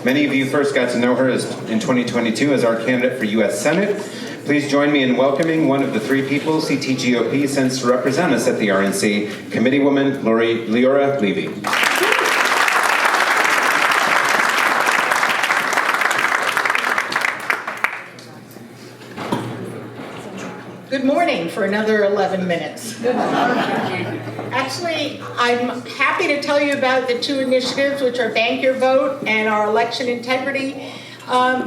Many of you first got to know her in 2022 as our candidate for U.S. Senate. Please join me in welcoming one of the three people CTGOP sends to represent us at the RNC, Committeewoman Leora Levy. Good morning for another 11 minutes. Actually, I'm happy to tell you about the two initiatives, which are Bank Your Vote and our election integrity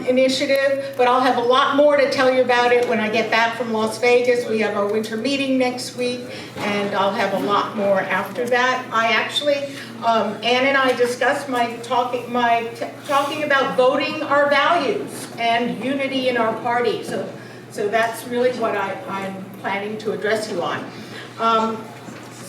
initiative, but I'll have a lot more to tell you about it when I get back from Las Vegas. We have our winter meeting next week, and I'll have a lot more after that. I actually, Ann and I discussed talking about voting our values and unity in our party. So that's really what I'm planning to address you on.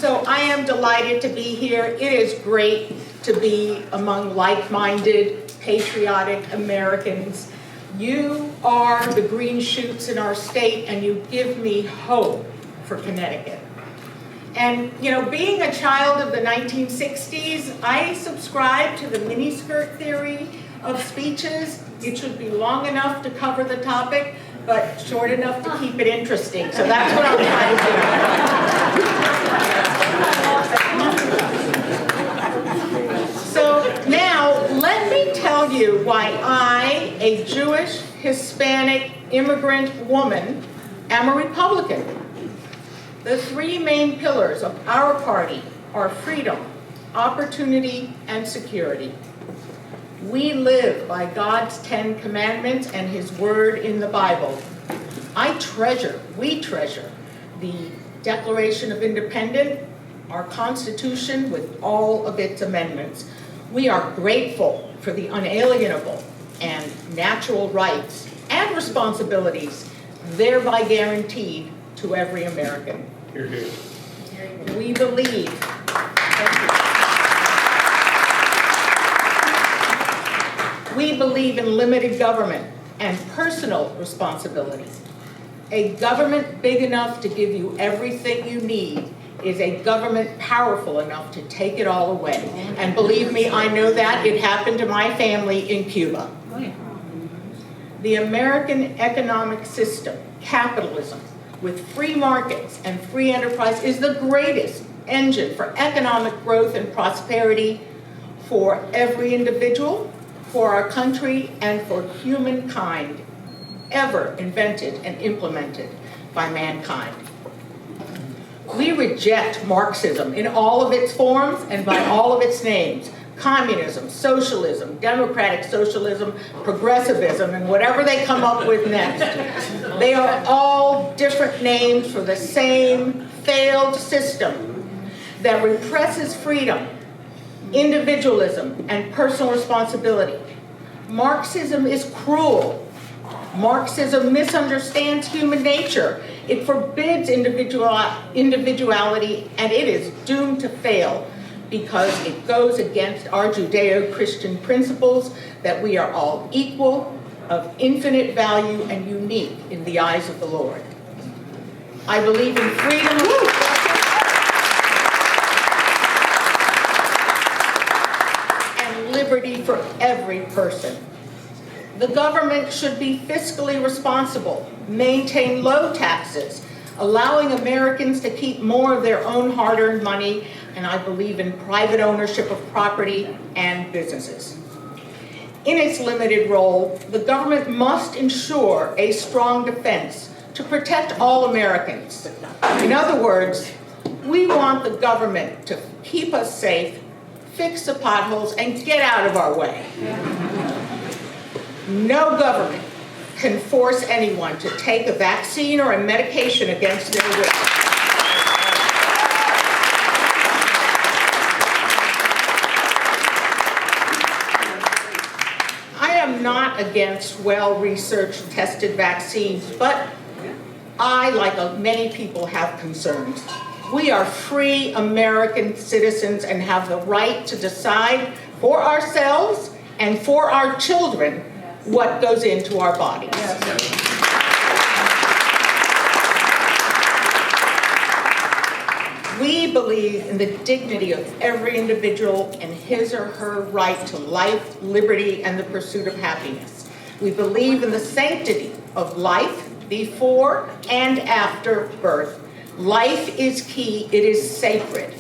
So I am delighted to be here. It is great to be among like-minded, patriotic Americans. You are the green shoots in our state, and you give me hope for Connecticut. And, you know, being a child of the 1960s, I subscribe to the miniskirt theory of speeches. It should be long enough to cover the topic, but short enough to keep it interesting. So that's what I'm trying to do. So now, let me tell you why I, a Jewish, Hispanic, immigrant woman, am a Republican. The three main pillars of our party are freedom, opportunity, and security. We live by God's 10 commandments and His word in the Bible. We treasure the Declaration of Independence, our Constitution with all of its amendments. We are grateful for the unalienable and natural rights and responsibilities thereby guaranteed to every American. Hear, hear. We believe. We believe in limited government and personal responsibility. A government big enough to give you everything you need is a government powerful enough to take it all away. And believe me, I know that. It happened to my family in Cuba. The American economic system, capitalism, with free markets and free enterprise is the greatest engine for economic growth and prosperity for every individual, for our country, and for humankind ever invented and implemented by mankind. We reject Marxism in all of its forms and by all of its names. Communism, socialism, democratic socialism, progressivism, and whatever they come up with next. They are all different names for the same failed system that represses freedom, individualism, and personal responsibility. Marxism is cruel. Marxism misunderstands human nature. It forbids individuality, and it is doomed to fail because it goes against our Judeo-Christian principles that we are all equal, of infinite value, and unique in the eyes of the Lord. I believe in freedom and liberty for every person. The government should be fiscally responsible, maintain low taxes, allowing Americans to keep more of their own hard-earned money, and I believe in private ownership of property and businesses. In its limited role, the government must ensure a strong defense to protect all Americans. In other words, we want the government to keep us safe, fix the potholes, and get out of our way. No government can force anyone to take a vaccine or a medication against their will. I am not against well-researched, tested vaccines, but I, like many people, have concerns. We are free American citizens and have the right to decide for ourselves and for our children what goes into our bodies. We believe in the dignity of every individual and his or her right to life, liberty, and the pursuit of happiness. We believe in the sanctity of life before and after birth. Life is key, it is sacred.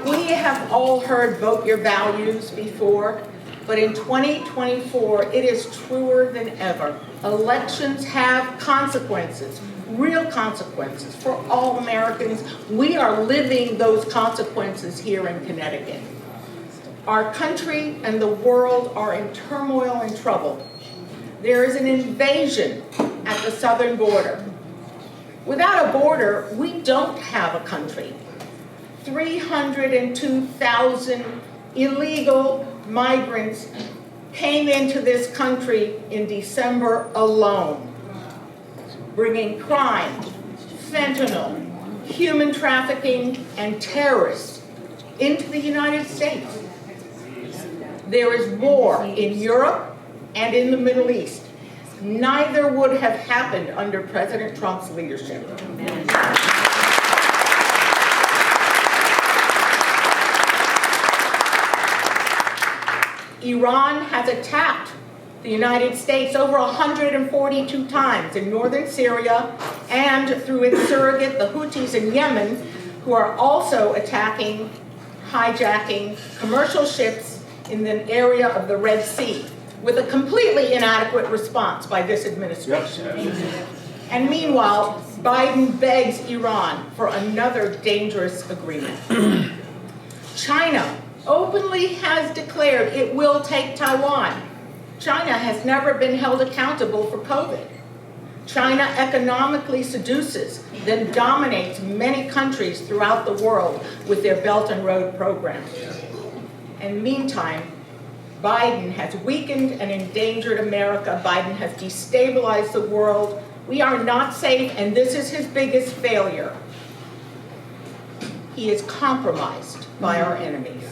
We have all heard vote your values before, but in 2024, it is truer than ever. Elections have consequences, real consequences for all Americans. We are living those consequences here in Connecticut. Our country and the world are in turmoil and trouble. There is an invasion at the southern border. Without a border, we don't have a country. 302,000 illegal migrants came into this country in December alone, bringing crime, fentanyl, human trafficking, and terrorists into the United States. There is war in Europe and in the Middle East. Neither would have happened under President Trump's leadership. Iran has attacked the United States over 142 times in northern Syria and through its surrogate, the Houthis in Yemen, who are also attacking, hijacking commercial ships in the area of the Red Sea, with a completely inadequate response by this administration. And meanwhile, Biden begs Iran for another dangerous agreement. China openly has declared it will take Taiwan. China has never been held accountable for COVID. China economically seduces, then dominates many countries throughout the world with their Belt and Road program. And meantime, Biden has weakened and endangered America. Biden has destabilized the world. We are not safe, and this is his biggest failure. He is compromised by our enemies.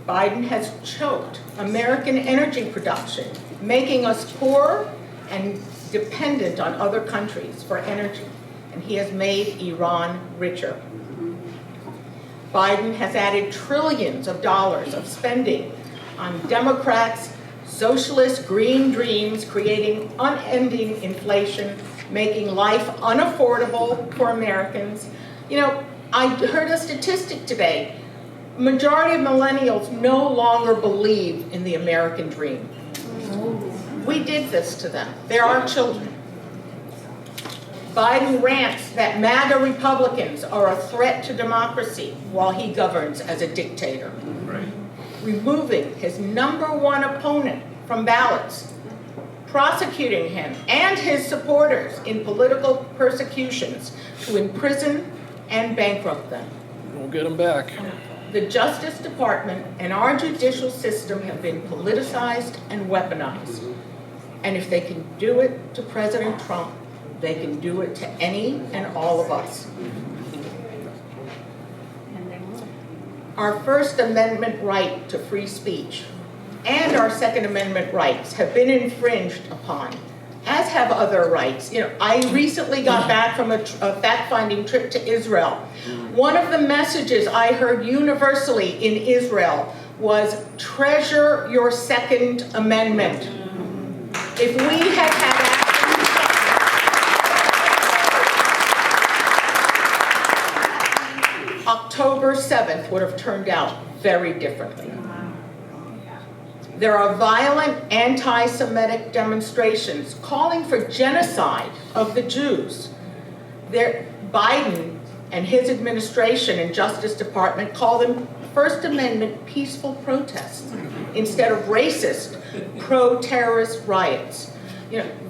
Biden has choked American energy production, making us poor and dependent on other countries for energy, and he has made Iran richer. Biden has added trillions of dollars of spending on Democrats' socialist green dreams, creating unending inflation, making life unaffordable for Americans. I heard a statistic today. Majority of millennials no longer believe in the American dream. We did this to them. They're our children. Biden rants that MAGA Republicans are a threat to democracy while he governs as a dictator. Right. Removing his #1 opponent from ballots, prosecuting him and his supporters in political persecutions to imprison and bankrupt them. We'll get them back. The Justice Department and our judicial system have been politicized and weaponized. And if they can do it to President Trump, they can do it to any and all of us. Our First Amendment right to free speech and our Second Amendment rights have been infringed upon, as have other rights. I recently got back from a fact-finding trip to Israel. One of the messages I heard universally in Israel was, treasure your Second Amendment. If we had had October 7th would have turned out very differently. There are violent anti-Semitic demonstrations calling for genocide of the Jews. Biden and his administration and Justice Department call them First Amendment peaceful protests instead of racist pro-terrorist riots.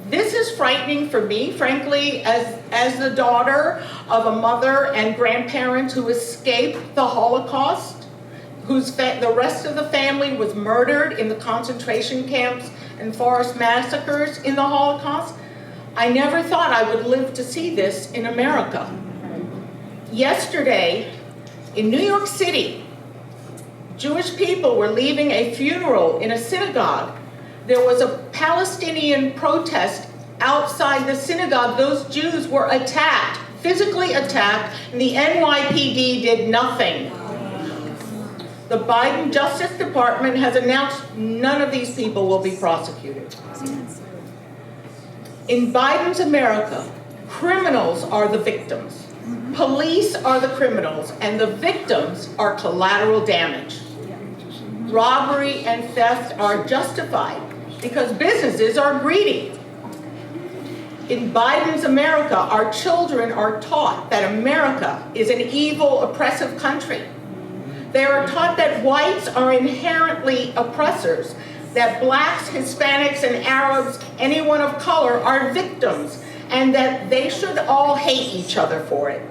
This is frightening for me, frankly, as the daughter of a mother and grandparents who escaped the Holocaust, the rest of the family was murdered in the concentration camps and forced massacres in the Holocaust. I never thought I would live to see this in America. Yesterday, in New York City, Jewish people were leaving a funeral in a synagogue there was a Palestinian protest outside the synagogue. Those Jews were attacked, physically attacked, and the NYPD did nothing. The Biden Justice Department has announced none of these people will be prosecuted. In Biden's America, criminals are the victims. Police are the criminals, and the victims are collateral damage. Robbery and theft are justified because businesses are greedy. In Biden's America, our children are taught that America is an evil, oppressive country. They are taught that whites are inherently oppressors, that blacks, Hispanics, and Arabs, anyone of color, are victims, and that they should all hate each other for it.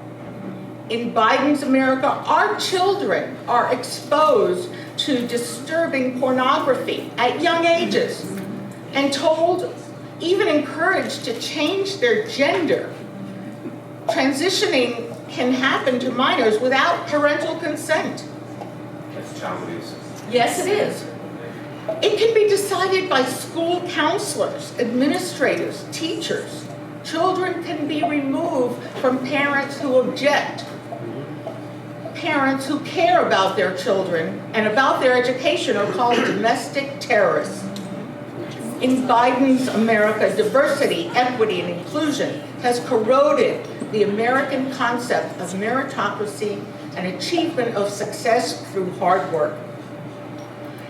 In Biden's America, our children are exposed to disturbing pornography at young ages and told, even encouraged to change their gender. Transitioning can happen to minors without parental consent. That's child abuse. Yes, it is. It can be decided by school counselors, administrators, teachers. Children can be removed from parents who object. Parents who care about their children and about their education are called domestic terrorists. In Biden's America, diversity, equity, and inclusion has corroded the American concept of meritocracy and achievement of success through hard work.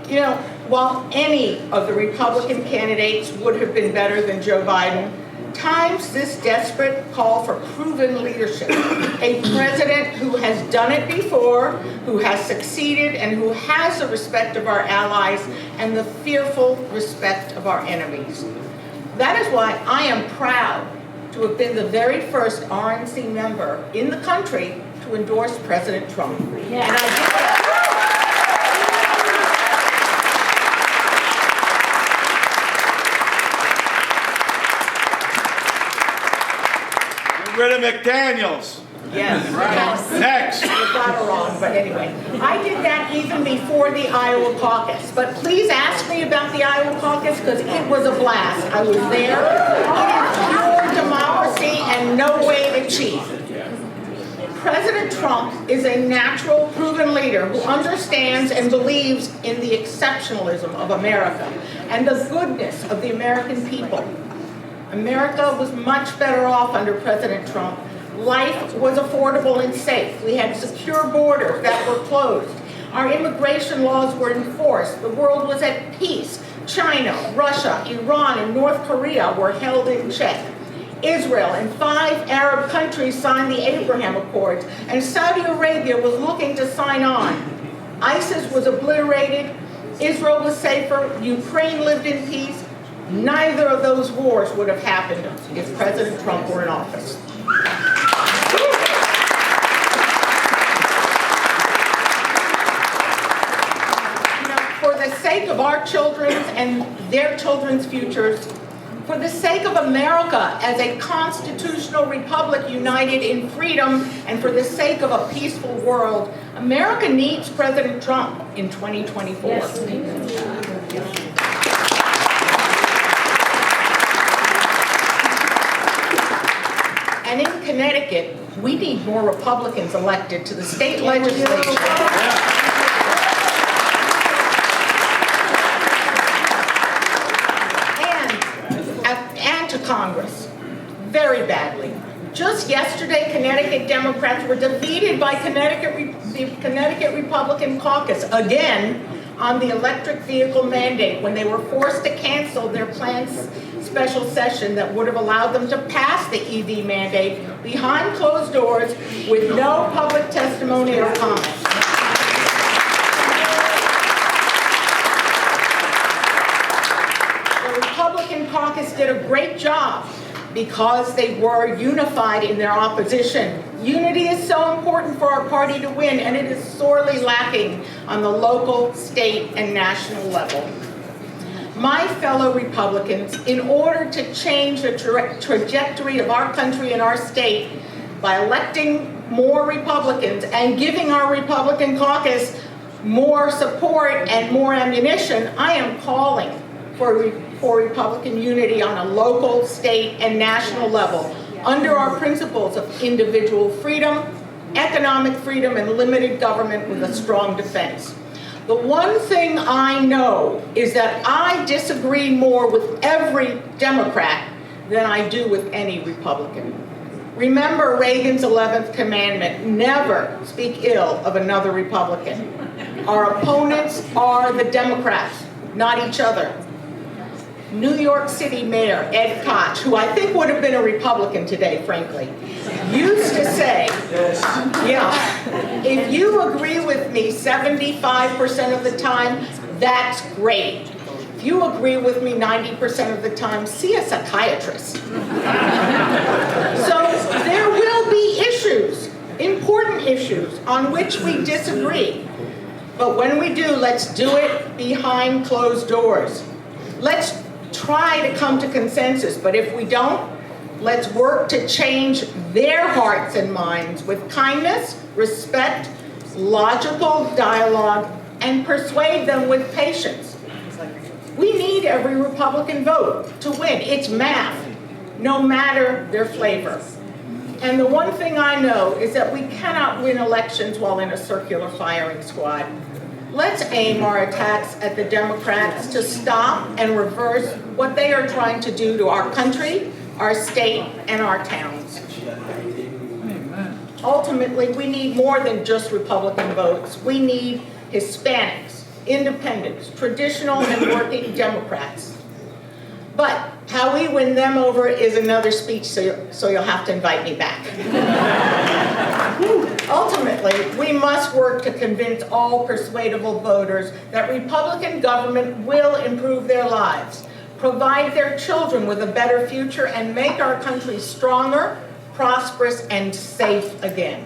You know, while any of the Republican candidates would have been better than Joe Biden, times this desperate call for proven leadership. A president who has done it before, who has succeeded, and who has the respect of our allies and the fearful respect of our enemies. That is why I am proud to have been the very first RNC member in the country to endorse President Trump. Yeah. And I did that. Rid of McDaniels. Yes. Next. You got it wrong, but anyway. I did that even before the Iowa caucus. But please ask me about the Iowa caucus because it was a blast. I was there. It is pure democracy and no way to cheat. President Trump is a natural, proven leader who understands and believes in the exceptionalism of America and the goodness of the American people. America was much better off under President Trump. Life was affordable and safe. We had secure borders that were closed. Our immigration laws were enforced. The world was at peace. China, Russia, Iran, and North Korea were held in check. Israel and 5 Arab countries signed the Abraham Accords, and Saudi Arabia was looking to sign on. ISIS was obliterated. Israel was safer. Ukraine lived in peace. Neither of those wars would have happened if President Trump were in office. You know, for the sake of our children's and their children's futures, for the sake of America as a constitutional republic united in freedom, and for the sake of a peaceful world, America needs President Trump in 2024. Yes. And in Connecticut, we need more Republicans elected to the state legislature. And to Congress, very badly. Just yesterday, Connecticut Democrats were defeated by the Connecticut Republican caucus again on the electric vehicle mandate when they were forced to cancel their planned special session that would have allowed them to pass the EV mandate behind closed doors with no public testimony or comment. The Republican caucus did a great job because they were unified in their opposition. Unity is so important for our party to win, and it is sorely lacking on the local, state, and national level. My fellow Republicans, in order to change the trajectory of our country and our state by electing more Republicans and giving our Republican caucus more support and more ammunition, I am calling for Republican unity on a local, state, and national level under our principles of individual freedom, economic freedom, and limited government with a strong defense. The one thing I know is that I disagree more with every Democrat than I do with any Republican. Remember Reagan's 11th commandment, never speak ill of another Republican. Our opponents are the Democrats, not each other. New York City Mayor Ed Koch, who I think would have been a Republican today, frankly, used to say, if you agree with me 75% of the time, that's great. If you agree with me 90% of the time, see a psychiatrist. So there will be issues, important issues, on which we disagree. But when we do, let's do it behind closed doors. Let's try to come to consensus, but if we don't, let's work to change their hearts and minds with kindness, respect, logical dialogue, and persuade them with patience. We need every Republican vote to win. It's math, no matter their flavor. And the one thing I know is that we cannot win elections while in a circular firing squad. Let's aim our attacks at the Democrats to stop and reverse what they are trying to do to our country, our state, and our towns. Ultimately, we need more than just Republican votes. We need Hispanics, independents, traditional and working Democrats. But how we win them over is another speech, so you'll have to invite me back. Ultimately, we must work to convince all persuadable voters that Republican government will improve their lives, provide their children with a better future, and make our country stronger, prosperous, and safe again.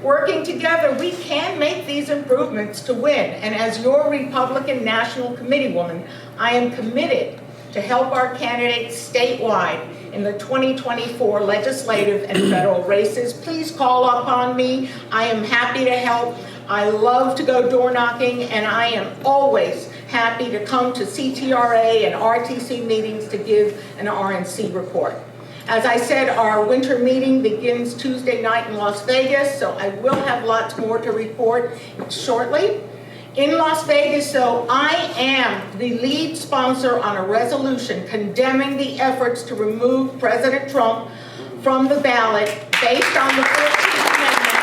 Working together, we can make these improvements to win. And as your Republican National Committee woman, I am committed to help our candidates statewide in the 2024 legislative and federal races. Please call upon me. I am happy to help. I love to go door knocking, and I am always happy to come to CTRA and RTC meetings to give an RNC report. As I said, our winter meeting begins Tuesday night in Las Vegas, so I will have lots more to report shortly. In Las Vegas, though, I am the lead sponsor on a resolution condemning the efforts to remove President Trump from the ballot based on the 14th Amendment.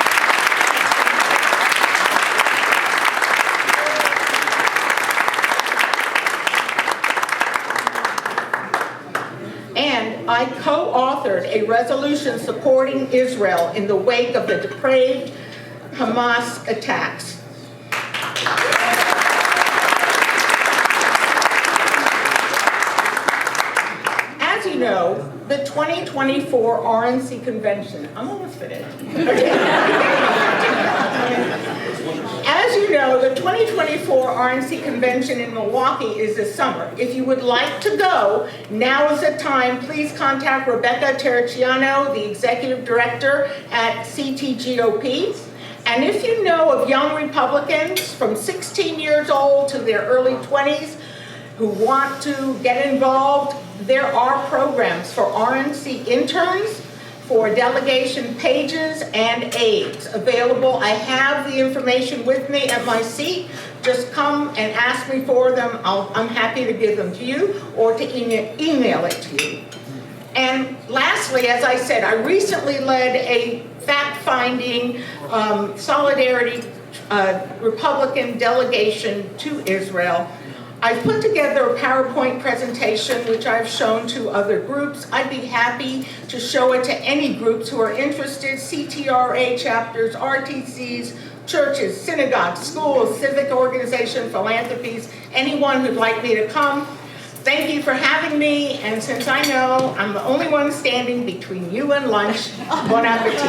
And I co-authored a resolution supporting Israel in the wake of the depraved Hamas attacks. As you know, the 2024 RNC convention, I'm almost finished. As you know, the 2024 RNC convention in Milwaukee is this summer. If you would like to go, now is the time. Please contact Rebecca Terracciano, the executive director at CTGOP. And if you know of young Republicans from 16 years old to their early 20s who want to get involved, there are programs for RNC interns, for delegation pages and aides available. I have the information with me at my seat. Just come and ask me for them. I'm happy to give them to you or to email it to you. And lastly, as I said, I recently led a fact-finding solidarity Republican delegation to Israel. I've put together a PowerPoint presentation, which I've shown to other groups. I'd be happy to show it to any groups who are interested, CTRA chapters, RTCs, churches, synagogues, schools, civic organizations, philanthropies, anyone who'd like me to come. Thank you for having me, and since I know I'm the only one standing between you and lunch, bon appetit.